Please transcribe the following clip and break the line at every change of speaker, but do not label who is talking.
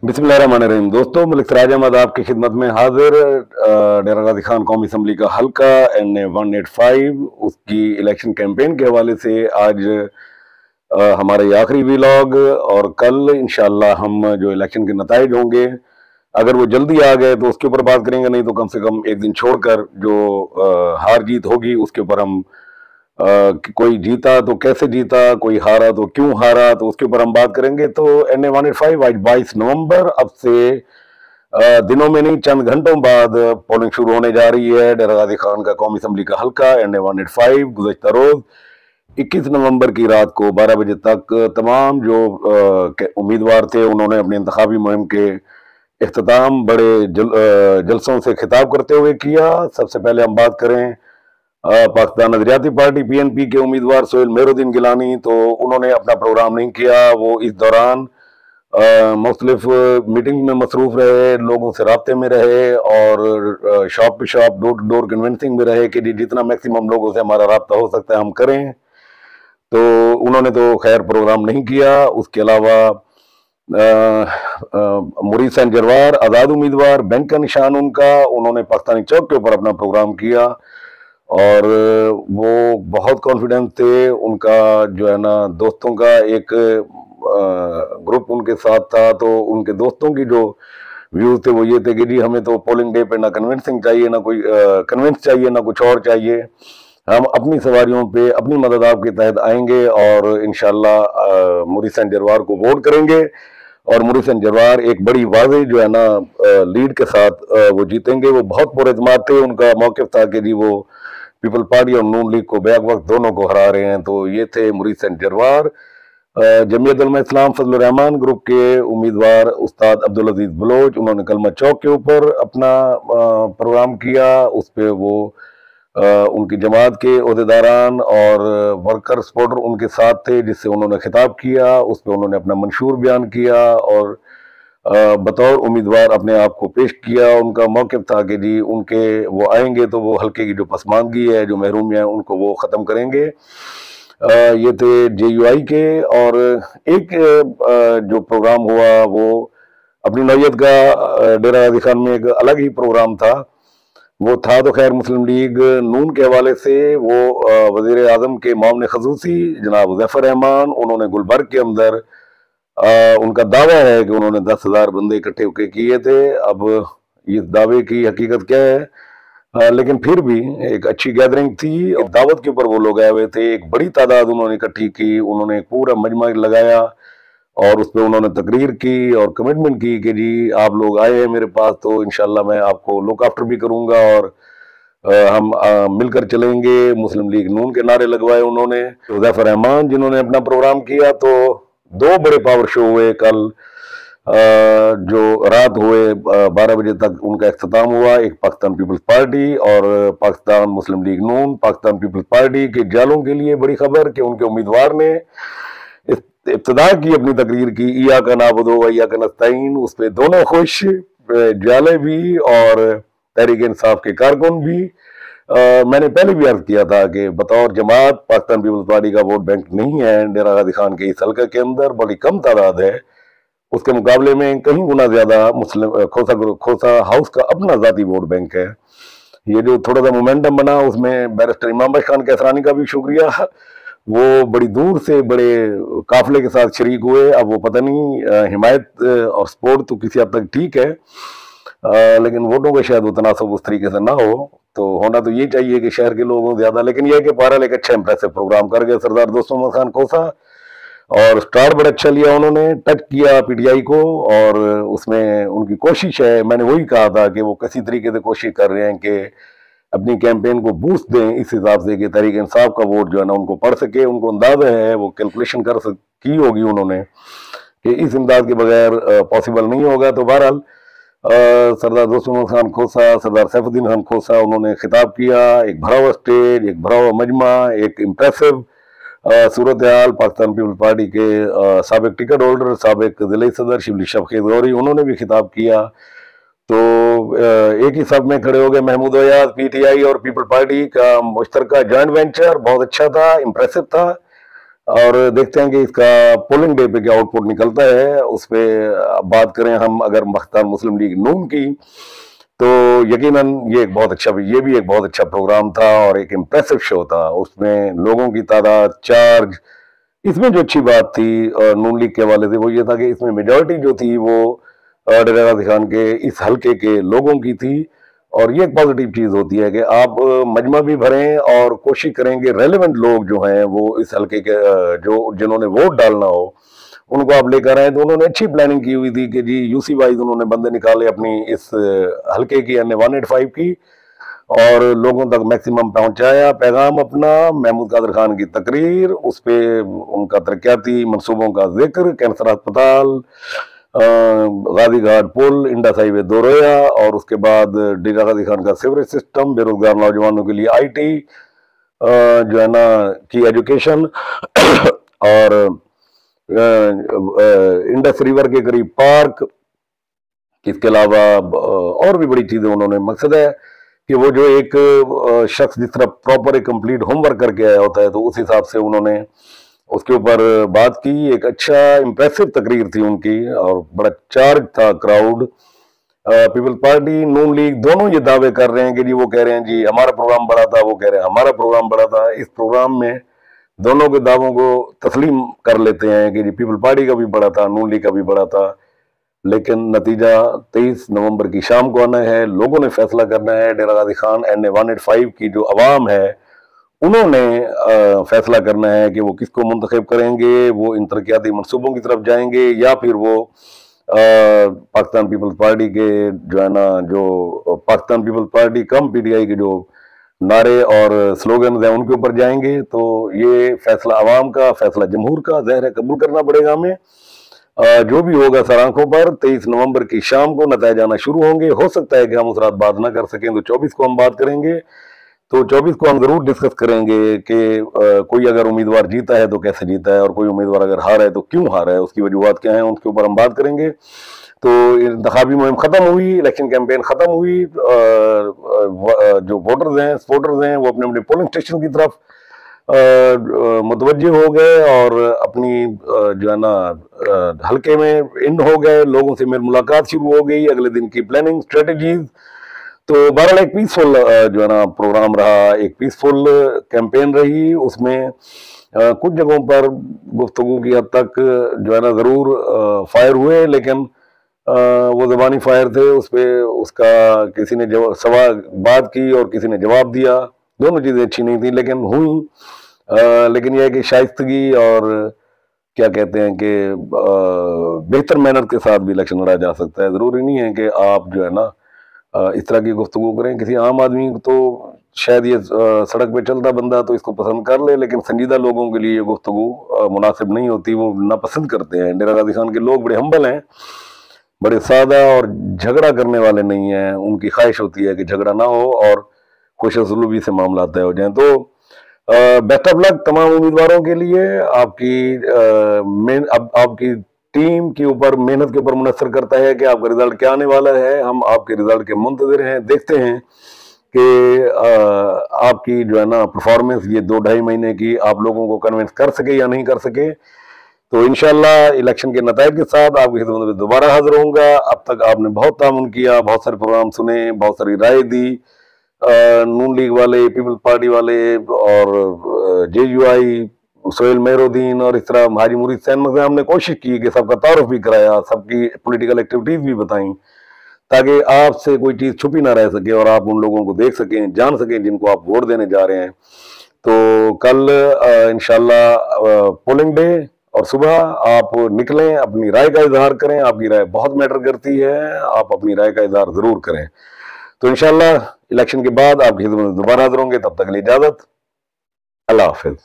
बिस्मिल्लाहिर्रहमानिर्रहीम। दोस्तों, मलिक सिराज अहमद आपकी खिदमत में हाजिर। डेरा गाजी खान कौमी असम्बली का हल्का NA 185 उसकी इलेक्शन कैंपेन के हवाले से आज हमारे ये आखिरी व्लॉग, और कल इंशाल्लाह हम जो इलेक्शन के नताइज होंगे, अगर वो जल्दी आ गए तो उसके ऊपर बात करेंगे, नहीं तो कम से कम एक दिन छोड़कर जो हार जीत होगी उसके ऊपर हम कोई जीता तो कैसे जीता, कोई हारा तो क्यों हारा, तो उसके ऊपर हम बात करेंगे। तो NA 185 आज 22 नवंबर, अब से दिनों में नहीं चंद घंटों बाद पोलिंग शुरू होने जा रही है। डेरा गाजी खान का कौमी असम्बली का हल्का NA 185 गुज़श्ता रोज 21 नवंबर की रात को 12 बजे तक तमाम जो उम्मीदवार थे उन्होंने अपनी इंतखाबी मुहिम के इख्तिताम बड़े जलसों से खिताब करते हुए किया। सबसे पहले हम बात करें पाकिस्तान नजरियाती पार्टी PNP के उम्मीदवार सोहेल मेहरुद्दीन गिलानी, तो उन्होंने अपना प्रोग्राम नहीं किया। वो इस दौरान मुख्तलिफ मीटिंग में मसरूफ रहे, लोगों से राब्ते में रहे और शॉप पे shop door to door convincing में रहे कि जितना मैक्सिमम लोगों से हमारा राब्ता हो सकता है हम करें। तो उन्होंने तो खैर प्रोग्राम नहीं किया। उसके अलावा मुरीद सैन जरवार आज़ाद उम्मीदवार, बैंक का निशान उनका, उन्होंने पाकिस्तानी चौक के ऊपर अपना प्रोग्राम किया और वो बहुत कॉन्फिडेंस थे। उनका जो है ना दोस्तों का एक ग्रुप उनके साथ था, तो उनके दोस्तों की जो व्यूज थे वो ये थे कि जी हमें तो पोलिंग डे पे ना कन्विंसिंग चाहिए, ना कोई कन्विंस चाहिए, ना कुछ और चाहिए। हम अपनी सवारियों पे अपनी मदद आपके तहत आएंगे और इंशाल्लाह मुरीद सैन जरवार को वोट करेंगे और मुरीद सैन जरवार एक बड़ी वाज़ेह जो है ना लीड के साथ वो जीतेंगे। वो बहुत पुरएतमाद थे। उनका मौक़िफ़ था कि जी वो पीपल पार्टी और नून लीग को बैक वक्त दोनों को हरा रहे हैं। तो ये थे मुरीद सैन जरवार। जमीयत उलमा इस्लाम फजल रहमान ग्रुप के उम्मीदवार उस्ताद अब्दुल अजीज बलोच, उन्होंने कलमा चौक के ऊपर अपना प्रोग्राम किया। उस पर वो उनकी जमात के अहदेदारान और वर्कर सपोर्टर उनके साथ थे, जिससे उन्होंने खिताब किया। उस पर उन्होंने अपना मंशूर बयान किया और बतौर उम्मीदवार अपने आप को पेश किया। उनका मौक़िफ़ था कि जी उनके वो आएंगे तो वो हल्के की जो पसमानदगी है, जो महरूमियाँ हैं, उनको वो ख़त्म करेंगे। ये थे JUI के। और एक जो प्रोग्राम हुआ वो अपनी नौयत का डेरा गाजी खान में एक अलग ही प्रोग्राम था। वो था तो खैर मुस्लिम लीग नून के हवाले से। वो वज़ीर आज़म के मामले खसूसी जनाब ज़फ़र रहमान, उन्होंने गुलबर्ग के अंदर उनका दावा है कि उन्होंने 10,000 बंदे इकट्ठे होकर किए थे। अब इस दावे की हकीकत क्या है, लेकिन फिर भी एक अच्छी गैदरिंग थी। दावत के ऊपर वो लोग आए हुए थे, एक बड़ी तादाद उन्होंने इकट्ठी की। उन्होंने एक पूरा मजमा लगाया और उस पर उन्होंने तकरीर की और कमिटमेंट की कि जी आप लोग आए हैं मेरे पास तो इंशाल्लाह मैं आपको लुक आफ्टर भी करूंगा और हम मिलकर चलेंगे। मुस्लिम लीग नून के नारे लगवाए उन्होंने। ज़फ़र रहमान जिन्होंने अपना प्रोग्राम किया, तो दो बड़े पावर शो हुए कल, जो रात हुए 12 बजे तक उनका इख्तिताम हुआ। एक पाकिस्तान पीपल्स पार्टी और पाकिस्तान मुस्लिम लीग नून। पाकिस्तान पीपल्स पार्टी के जालों के लिए बड़ी खबर कि उनके उम्मीदवार ने इब्तिदा की अपनी तकरीर की, इय्याका नअबुदु व इय्याका नस्तईन। उस पर दोनों खुश, जाले भी और तहरीक इंसाफ के कारकुन भी। मैंने पहले भी अर्ज किया था कि बतौर जमात पाकिस्तान पीपल्स पार्टी का वोट बैंक नहीं है डेरा गाजी खान के इस हल्के के अंदर, बड़ी कम तादाद है। उसके मुकाबले में कहीं गुना ज्यादा मुस्लिम खोसा हाउस का अपना जाती वोट बैंक है। ये जो थोड़ा सा मोमेंटम बना उसमें बैरिस्टर इमाम बख्श खान कैसरानी का भी शुक्रिया। वो बड़ी दूर से बड़े काफिले के साथ शरीक हुए। अब वो पता नहीं हिमायत और सपोर्ट तो किसी हद तक ठीक है, लेकिन वोटों का शायद वो तनासब उस तरीके से ना हो। तो होना तो ये चाहिए कि शहर के लोगों ज्यादा, लेकिन यह कि बहरहाल एक अच्छा इंप्रेसिव प्रोग्राम कर गए सरदार दोस्त मोहम्मद खान खोसा। और स्टार बड़ा अच्छा लिया उन्होंने, टच किया PTI को और उसमें उनकी कोशिश है। मैंने वही कहा था कि वो किसी तरीके से कोशिश कर रहे हैं कि अपनी कैंपेन को बूस्ट दें इस हिसाब से कि तहरीक इंसाफ का वोट जो है ना उनको पढ़ सके। उनको अंदाजा है, वो कैलकुलेशन की होगी उन्होंने कि इस इमदाद के बगैर पॉसिबल नहीं होगा। तो बहरहाल सरदार दोस्त मोहम्मद खान खोसा, सरदार सैफुद्दीन खान खोसा, उन्होंने खिताब किया। एक भरा हुआ स्टेज, एक भरा हुआ मजमा, एक इम्प्रेसिव सूरत हाल। पाकिस्तान पीपल्स पार्टी के साबिक टिकट होल्डर, साबिक जिले सदर शिबली शफकीत गौरी, उन्होंने भी खिताब किया। तो एक ही सब में खड़े हो गए। महमूद अयाज, PTI और पीपल पार्टी का मुश्तरका जॉइंट वेंचर बहुत अच्छा था, इम्प्रेसिव था। और देखते हैं कि इसका पोलिंग डे पे क्या आउटपुट निकलता है। उस पर बात करें हम अगर मख्तार मुस्लिम लीग नून की, तो यकीनन ये भी एक बहुत अच्छा प्रोग्राम था और एक इम्प्रेसिव शो था। उसमें लोगों की तादाद, चार्ज, इसमें जो अच्छी बात थी नून लीग के हवाले से वो ये था कि इसमें मेजॉरिटी जो थी वो डेरा गाजी खान के इस हल्के के लोगों की थी। और ये एक पॉजिटिव चीज होती है कि आप मजमा भी भरें और कोशिश करेंगे रेलेवेंट लोग जो हैं वो इस हल्के के जो जिन्होंने वोट डालना हो उनको आप लेकर आए। तो उन्होंने अच्छी प्लानिंग की हुई थी कि जी यूसी वाइज उन्होंने बंदे निकाले अपनी इस हल्के की यानी 185 की, और लोगों तक मैक्सिमम पहुंचाया पैगाम अपना। महमूद कादर खान की तकरीर, उस पर उनका तरक्याती मनसूबों का जिक्र, कैंसर अस्पताल, गाजी घाट पुल, इंडस हाईवे दोरया, और उसके बाद डेरा गाजी खान का सीवरेज सिस्टम, बेरोजगार नौजवानों के लिए आईटी जो है ना की एजुकेशन और इंडस रिवर के करीब पार्क। इसके अलावा और भी बड़ी चीजें उन्होंने, मकसद है कि वो जो एक शख्स जिस तरह प्रॉपर एक कंप्लीट होमवर्क करके आया होता है तो उस हिसाब से उन्होंने उसके ऊपर बात की। एक अच्छा इंप्रेसिव तकरीर थी उनकी और बड़ा चार्ज था क्राउड। पीपल्स पार्टी नून लीग दोनों ये दावे कर रहे हैं कि जी, वो कह रहे हैं जी हमारा प्रोग्राम बड़ा था, वो कह रहे हैं हमारा प्रोग्राम बड़ा था। इस प्रोग्राम में दोनों के दावों को तस्लीम कर लेते हैं कि जी पीपल्स पार्टी का भी बड़ा था, नून लीग का भी बड़ा था, लेकिन नतीजा 23 नवंबर की शाम को आना है। लोगों ने फैसला करना है। डेरा गाजी खान एन 185 की जो अवाम है उन्होंने फैसला करना है कि वो किसको मुंतखब करेंगे। वो इन तरक्याती मनसूबों की तरफ जाएंगे या फिर वो पाकिस्तान पीपल्स पार्टी के जो है ना, जो पाकिस्तान पीपल्स पार्टी कम पीटीआई के जो नारे और स्लोगन हैं उनके ऊपर जाएंगे। तो ये फैसला अवाम का, फैसला जमहूर का, ज़ाहिर है कबूल करना पड़ेगा हमें। जो भी होगा सर आंखों पर 23 नवंबर की शाम को नतीजे आना शुरू होंगे। हो सकता है कि हम उस रात बात ना कर सकें तो 24 को हम बात करेंगे। तो 24 को हम जरूर डिस्कस करेंगे कि कोई अगर उम्मीदवार जीता है तो कैसे जीता है, और कोई उम्मीदवार अगर हारा है तो क्यों हारा है, उसकी वजूहत क्या है, उसके ऊपर हम बात करेंगे। तो इंतखाबी मुहिम खत्म हुई, इलेक्शन कैंपेन खत्म हुई। जो वोटर्स हैं, सपोर्टर्स हैं, वो अपने अपने पोलिंग स्टेशन की तरफ मुतवज्जे हो गए और अपनी जो है ना हल्के में इन हो गए। लोगों से मेरी मुलाकात शुरू हो गई, अगले दिन की प्लानिंग, स्ट्रेटजीज। तो बहरहाल एक पीसफुल जो है ना प्रोग्राम रहा, एक पीसफुल कैंपेन रही। उसमें कुछ जगहों पर गुफ्तगू की हद तक जो है ना जरूर फायर हुए, लेकिन वो ज़बानी फायर थे। उस पर उसका किसी ने सवाल बात की और किसी ने जवाब दिया। दोनों चीज़ें अच्छी नहीं थी लेकिन हुई। लेकिन यह है कि शाइस्तगी और क्या कहते हैं कि बेहतर मैनर के साथ भी इलेक्शन लड़ा जा सकता है। ज़रूरी नहीं है कि आप जो है ना इस तरह की गुफ्तगू करें। किसी आम आदमी को तो शायद ये सड़क पे चलता बंदा तो इसको पसंद कर ले, लेकिन संजीदा लोगों के लिए ये गुफ्तगू मुनासिब नहीं होती, वो नापसंद करते हैं। डेरा गाजी खान के लोग बड़े हम्बल हैं, बड़े सादा और झगड़ा करने वाले नहीं हैं। उनकी ख्वाहिश होती है कि झगड़ा ना हो और खुश असलूबी से मामला तय हो जाए। तो बेस्ट ऑफ लक तमाम उम्मीदवारों के लिए। आपकी टीम के ऊपर, मेहनत के ऊपर मुनसर करता है कि आपका रिजल्ट क्या आने वाला है। हम आपके रिजल्ट के मुंतज़िर हैं, देखते हैं कि आपकी जो है ना परफॉर्मेंस ये 2-2.5 महीने की आप लोगों को कन्विंस कर सके या नहीं कर सके। तो इंशाल्लाह इलेक्शन के नतीजे के साथ आपकी खिदमत में दोबारा हाजिर होऊंगा। अब तक आपने बहुत तामुन किया, बहुत सारे प्रोग्राम सुने, बहुत सारी राय दी। नून लीग वाले, पीपल्स पार्टी वाले और JUI, सोहेल मेहरुद्दीन और इस तरह हाजी मुरीद सैन में हमने कोशिश की कि सबका तारुफ भी कराया, सबकी पॉलिटिकल एक्टिविटीज भी बताई, ताकि आपसे कोई चीज़ छुपी ना रह सके और आप उन लोगों को देख सकें, जान सकें जिनको आप वोट देने जा रहे हैं। तो कल इंशाल्लाह पोलिंग डे और सुबह आप निकलें, अपनी राय का इजहार करें। आपकी राय बहुत मैटर करती है, आप अपनी राय का इजहार जरूर करें। तो इंशाल्लाह इलेक्शन के बाद आपकी खिदमत में दोबारा हाजिर होंगे। तब तक के लिए इजाजत, अल्लाह हाफिज।